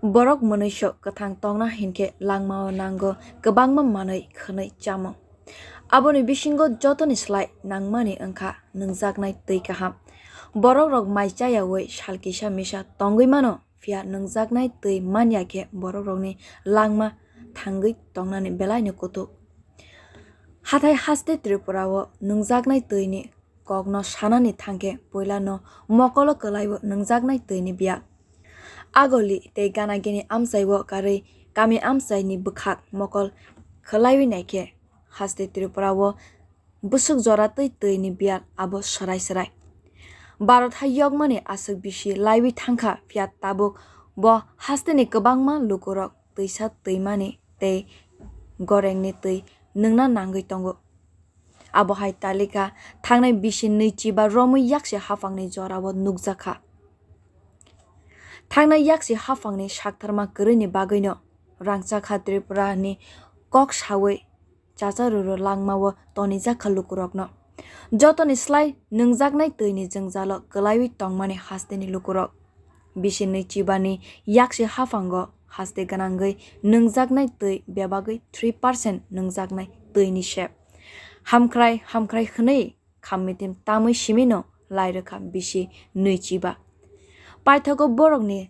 Borok manusia ketang tongna hinke langmao nanggo kebangma manai khanai chamang. Aboni bisingo jotoni slai nangmani angka nungjaknai tui kaham. Borok rok maichaya wei salkisa misa tongui mano fia nungjaknai tui manya ke borok rokni langma thangui tongnani belai kutuk. Hathai haste Tripura wo nungjaknai tui ni kokno sanani thangke poila no mokolo kalaiwo nungjaknai tui ni biak. Agoli te gana gini amsai wo kari kami amsai ni bukhak mokol khalaiwi naike haste Tripura wo busuk jora tui ni biak abo sarai. Bharat hayogmani asuk bisi laiwi thangkha fiat tabuk bo haste ni kabangma lukurok tuisa tuimani te gorengni tui nungna nangui tongo. Abo hai talika thangnai bisi nichi ba romui yakse hafangni jora wo nukjakha. Thangnai yaksi hafangni saktharma kwrwini bagwino rangchakha Tripura ni kok sawi chacharuro langmao tonijakha lukurokno. Jotoni slai nungjaknai tui ni jwngjalo kwlaiwi tongmani haste ni lukurok. Bisi nichibani yaksi hafango haste ganangui nungjaknai tui bebagui 3% nungjaknai tui ni shep. Hamkrai khwnui khammitim tamui simino lairokha bisi nichiba. Paithago borokni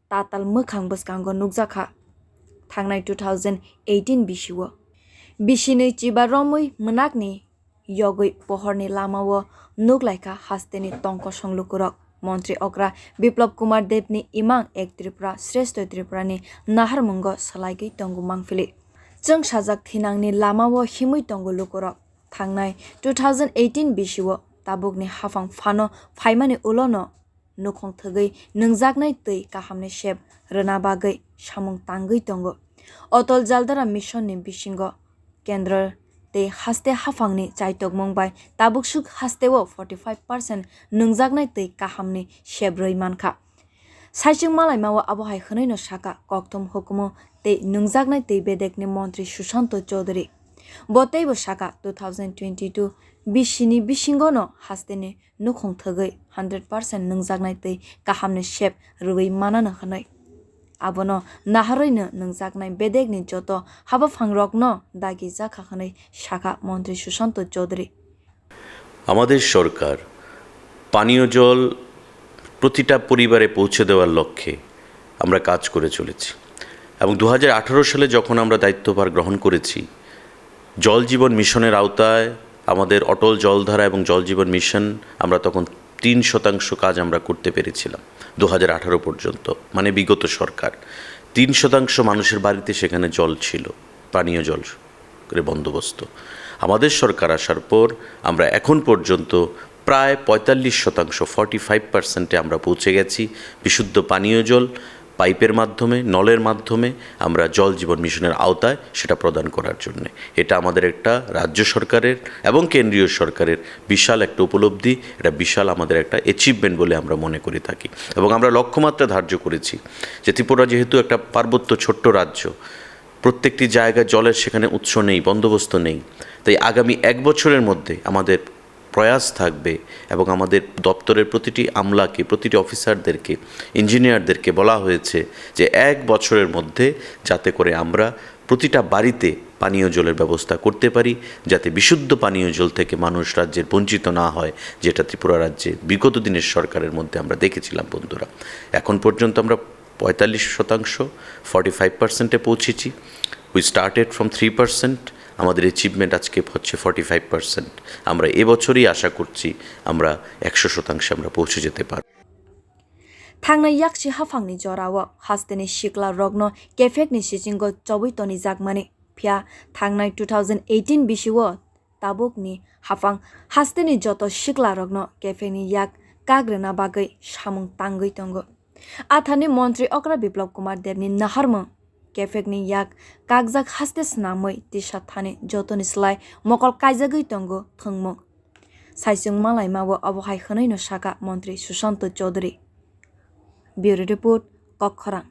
tatal mukhang bwskango nukjakha thangnai 2018 bisiwo. Bisi nichiba romui mwnakni yogui pohorni lamao nuklaika hasteni tongkosong lukurok. Montri Okra Biplop Kumar Devni imang ek Tripura Shrestho Tripurani naharmungo salaigui tongo mangfili. Chung sajak thinangni lamao himui tongo lukurok. Thangnai 2018 bisiwo tabukni hafang phano phaimani ulono nukhong thugui nungjaknai tui kahamni shep rwna bagui samung tangui tongo. Otol Jaldara mission ni bisingo kendra te haste hafangni chaitokmung bai tabuksuk hasteo 45% nungjaknai tui kahamni shep roi mankha. Saisung malaimao abohai khwnui no saka kokthum hukumu te nungjaknai tui bedekni montri Sushanta Chowdhury. Boteibo saka 2022 bisini bisingo no hasteni nukhong thugui 100% nungjaknai tui kahamni shep rui manano hwnui. Abono naharoino nungjaknai bedekni joto habafangrokno dagi jakha hwnui saka mantri Sushanta Chowdhury. আমাদের সরকার পানীয় জল প্রতিটা পরিবারে পৌঁছে দেওয়ার লক্ষ্যে আমরা কাজ করে চলেছি এবং 2018 সালে যখন আমরা দায়িত্বভার গ্রহণ করেছি জল জীবন মিশনের আওতায় আমাদের অটল জলধারা এবং জল জীবন মিশন আমরা তখন 3% কাজ আমরা করতে পেরেছিলাম 2018 পর্যন্ত মানে বিগত সরকার 3% মানুষের বাড়িতে সেখানে জল ছিল পানীয় জল করে বন্দোবস্ত আমাদের সরকার আসার পর আমরা এখন পর্যন্ত প্রায় 45% 45% আমরা পৌঁছে গেছি বিশুদ্ধ পানীয় জল পাইপের মাধ্যমে নলের মাধ্যমে আমরা জল জীবন মিশনের আওতায় সেটা প্রদান করার জন্য এটা আমাদের একটা রাজ্য সরকারের এবং কেন্দ্রীয় সরকারের বিশাল একটা উপলব্ধি এটা বিশাল আমাদের একটা অ্যাচিভমেন্ট বলে আমরা মনে করে থাকি এবং আমরা লক্ষ্যমাত্রা ধার্য করেছি যে ত্রিপুরা যেহেতু একটা পার্বত্য ছোট্ট রাজ্য প্রত্যেকটি জায়গায় জলের সেখানে উৎস নেই বন্দোবস্ত নেই তাই আগামী 1 বছরের মধ্যে আমাদের প্রয়াস থাকবে এবং আমাদের দপ্তরের প্রতিটি আমলাকে প্রতিটি অফিসারদেরকে ইঞ্জিনিয়ারদেরকে বলা হয়েছে যে 1 বছরের মধ্যে যাতে করে আমরা প্রতিটা বাড়িতে পানীয় জলের ব্যবস্থা করতে পারি যাতে বিশুদ্ধ পানীয় জল থেকে মানুষ রাজ্যের বঞ্চিত না হয় যেটা ত্রিপুরা রাজ্যে বিগত দিনের সরকারের মধ্যে আমরা দেখেছিলাম বন্ধুরা এখন পর্যন্ত আমরা 45% 45%-এ পৌঁছেছি উই স্টার্টেড ফ্রম 3% আমাদের অ্যাচিভমেন্ট আজকে হচ্ছে 45% আমরা এবছরই আশা করছি আমরা 100% আমরা পৌঁছে যেতে পারব Thangnai yaksi hafangni jorawo hasteni shikla rogno kefekni sichingo chobitoni jakmani phia thangnai 2018 bisiwo tabukni hafang hasteni joto shikla rogno kefekni yak kagrena bagui samung tangui tongo. Athani Montri Okra Biplop Kumar Devni naharmung kefekni yak kagjak haste snamui tisha thani jotoni slai mokol kaijagui tongo thungmung. Saisung malaimao abohai khwnui no saka Montri Sushanta Chowdhury. Bureau Report, Kokkhorang.